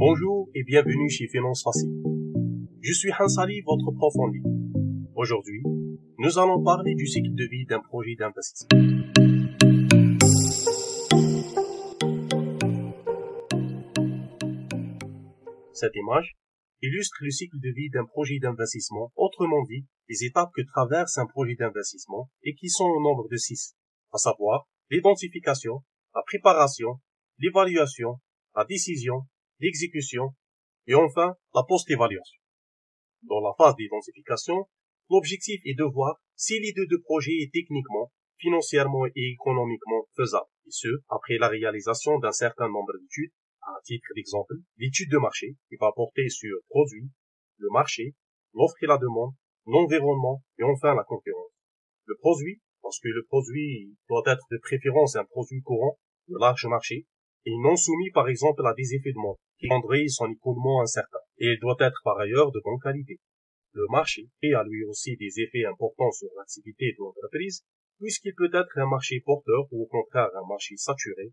Bonjour et bienvenue chez Finance Facile. Je suis Hansali, votre prof en ligne. Aujourd'hui, nous allons parler du cycle de vie d'un projet d'investissement. Cette image illustre le cycle de vie d'un projet d'investissement, autrement dit, les étapes que traverse un projet d'investissement et qui sont au nombre de 6, à savoir l'identification, la préparation, l'évaluation, la décision, l'exécution et enfin la post-évaluation. Dans la phase d'identification, l'objectif est de voir si l'idée de projet est techniquement, financièrement et économiquement faisable, et ce, après la réalisation d'un certain nombre d'études. À titre d'exemple, l'étude de marché qui va porter sur le produit, le marché, l'offre et la demande, l'environnement et enfin la concurrence. Le produit, parce que le produit doit être de préférence un produit courant, de large marché, et non soumis par exemple à des effets de mode qui rendraient son écoulement incertain. Et il doit être par ailleurs de bonne qualité. Le marché a lui aussi des effets importants sur l'activité de l'entreprise, puisqu'il peut être un marché porteur ou au contraire un marché saturé.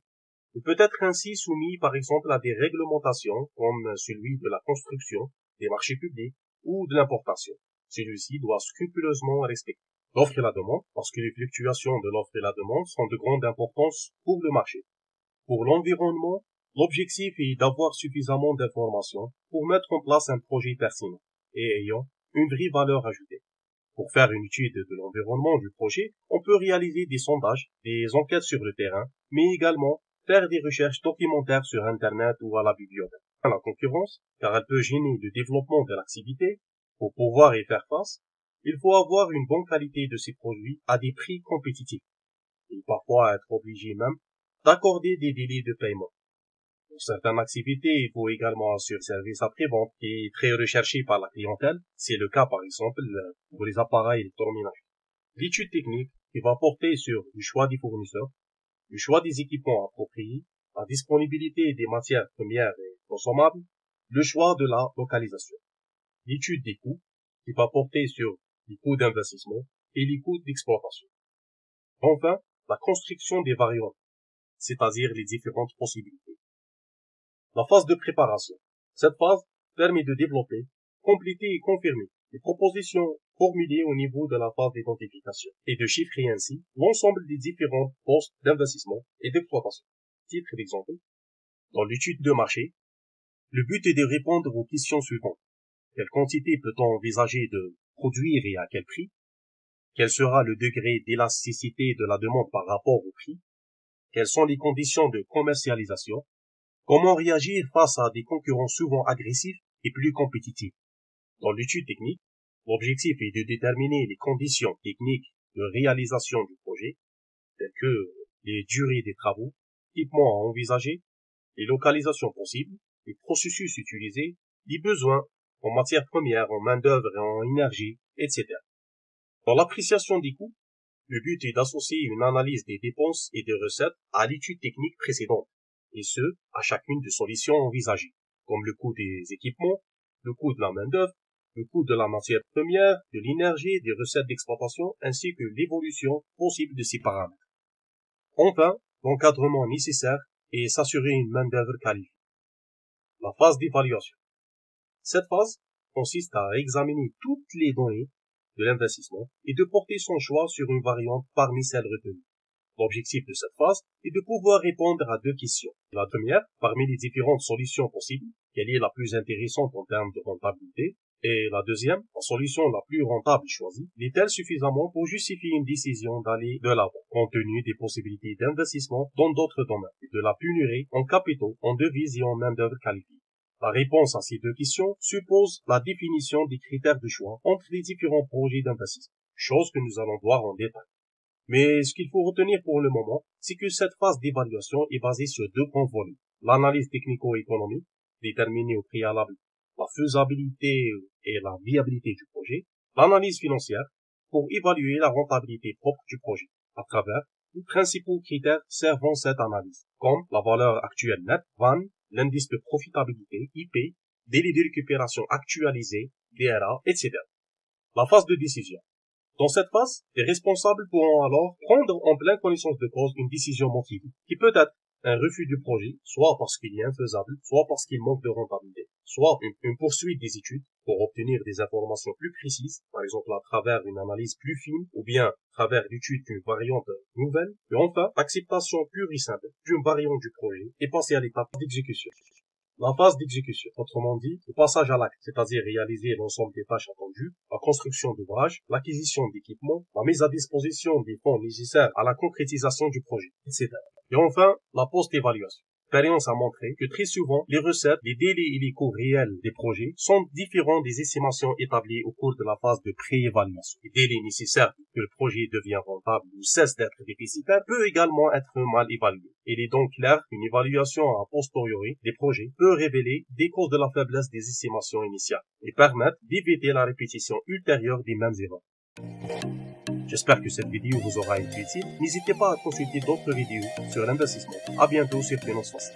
Il peut être ainsi soumis par exemple à des réglementations comme celui de la construction, des marchés publics ou de l'importation. Celui-ci doit scrupuleusement respecter l'offre et la demande, parce que les fluctuations de l'offre et la demande sont de grande importance pour le marché. Pour l'environnement, l'objectif est d'avoir suffisamment d'informations pour mettre en place un projet pertinent et ayant une vraie valeur ajoutée. Pour faire une étude de l'environnement du projet, on peut réaliser des sondages, des enquêtes sur le terrain, mais également faire des recherches documentaires sur Internet ou à la bibliothèque. À la concurrence, car elle peut gêner le développement de l'activité, pour pouvoir y faire face, il faut avoir une bonne qualité de ces produits à des prix compétitifs, et parfois être obligé même d'accorder des délais de paiement. Pour certaines activités, il faut également assurer le service après-vente qui est très recherché par la clientèle. C'est le cas, par exemple, pour les appareils électroménagers. L'étude technique qui va porter sur le choix des fournisseurs, le choix des équipements appropriés, la disponibilité des matières premières et consommables, le choix de la localisation. L'étude des coûts qui va porter sur les coûts d'investissement et les coûts d'exploitation. Enfin, la construction des variantes, c'est-à-dire les différentes possibilités. La phase de préparation. Cette phase permet de développer, compléter et confirmer les propositions formulées au niveau de la phase d'identification et de chiffrer ainsi l'ensemble des différents postes d'investissement et d'exploitation. Titre d'exemple. Dans l'étude de marché, le but est de répondre aux questions suivantes. Quelle quantité peut-on envisager de produire et à quel prix? Quel sera le degré d'élasticité de la demande par rapport au prix? Quelles sont les conditions de commercialisation? Comment réagir face à des concurrents souvent agressifs et plus compétitifs? Dans l'étude technique, l'objectif est de déterminer les conditions techniques de réalisation du projet, telles que les durées des travaux, équipements à envisager, les localisations possibles, les processus utilisés, les besoins en matières premières, en main-d'œuvre et en énergie, etc. Dans l'appréciation des coûts, le but est d'associer une analyse des dépenses et des recettes à l'étude technique précédente, et ce, à chacune des solutions envisagées, comme le coût des équipements, le coût de la main-d'œuvre, le coût de la matière première, de l'énergie, des recettes d'exploitation, ainsi que l'évolution possible de ces paramètres. Enfin, l'encadrement nécessaire est s'assurer une main-d'œuvre qualifiée. La phase d'évaluation. Cette phase consiste à examiner toutes les données de l'investissement et de porter son choix sur une variante parmi celles retenues. L'objectif de cette phase est de pouvoir répondre à deux questions. La première, parmi les différentes solutions possibles, quelle est la plus intéressante en termes de rentabilité? Et la deuxième, la solution la plus rentable choisie, est-elle suffisamment pour justifier une décision d'aller de l'avant, compte tenu des possibilités d'investissement dans d'autres domaines, et de la pénurie en capitaux, en devises et en main-d'œuvre qualifiée? La réponse à ces deux questions suppose la définition des critères de choix entre les différents projets d'investissement, chose que nous allons voir en détail. Mais ce qu'il faut retenir pour le moment, c'est que cette phase d'évaluation est basée sur deux grands volets. L'analyse technico-économique, déterminer au préalable la faisabilité et la viabilité du projet. L'analyse financière, pour évaluer la rentabilité propre du projet, à travers les principaux critères servant cette analyse, comme la valeur actuelle nette, VAN, l'indice de profitabilité, IP, délai de récupération actualisé, DRA, etc. La phase de décision. Dans cette phase, les responsables pourront alors prendre en pleine connaissance de cause une décision motivée, qui peut être un refus du projet, soit parce qu'il est infaisable, soit parce qu'il manque de rentabilité, soit une poursuite des études pour obtenir des informations plus précises, par exemple à travers une analyse plus fine, ou bien à travers l'étude d'une variante nouvelle, et enfin, l'acceptation pure et simple d'une variante du projet et passer à l'étape d'exécution. La phase d'exécution, autrement dit, le passage à l'acte, c'est-à-dire réaliser l'ensemble des tâches attendues, la construction d'ouvrages, l'acquisition d'équipements, la mise à disposition des fonds nécessaires à la concrétisation du projet, etc. Et enfin, la post-évaluation. L'expérience a montré que très souvent, les recettes, les délais et les coûts réels des projets sont différents des estimations établies au cours de la phase de pré-évaluation. Les délais nécessaires pour que le projet devienne rentable ou cesse d'être déficitaire peut également être mal évalué. Il est donc clair qu'une évaluation a posteriori des projets peut révéler des causes de la faiblesse des estimations initiales et permettre d'éviter la répétition ultérieure des mêmes erreurs. J'espère que cette vidéo vous aura été utile. N'hésitez pas à consulter d'autres vidéos sur l'investissement. À bientôt sur Finance Facile.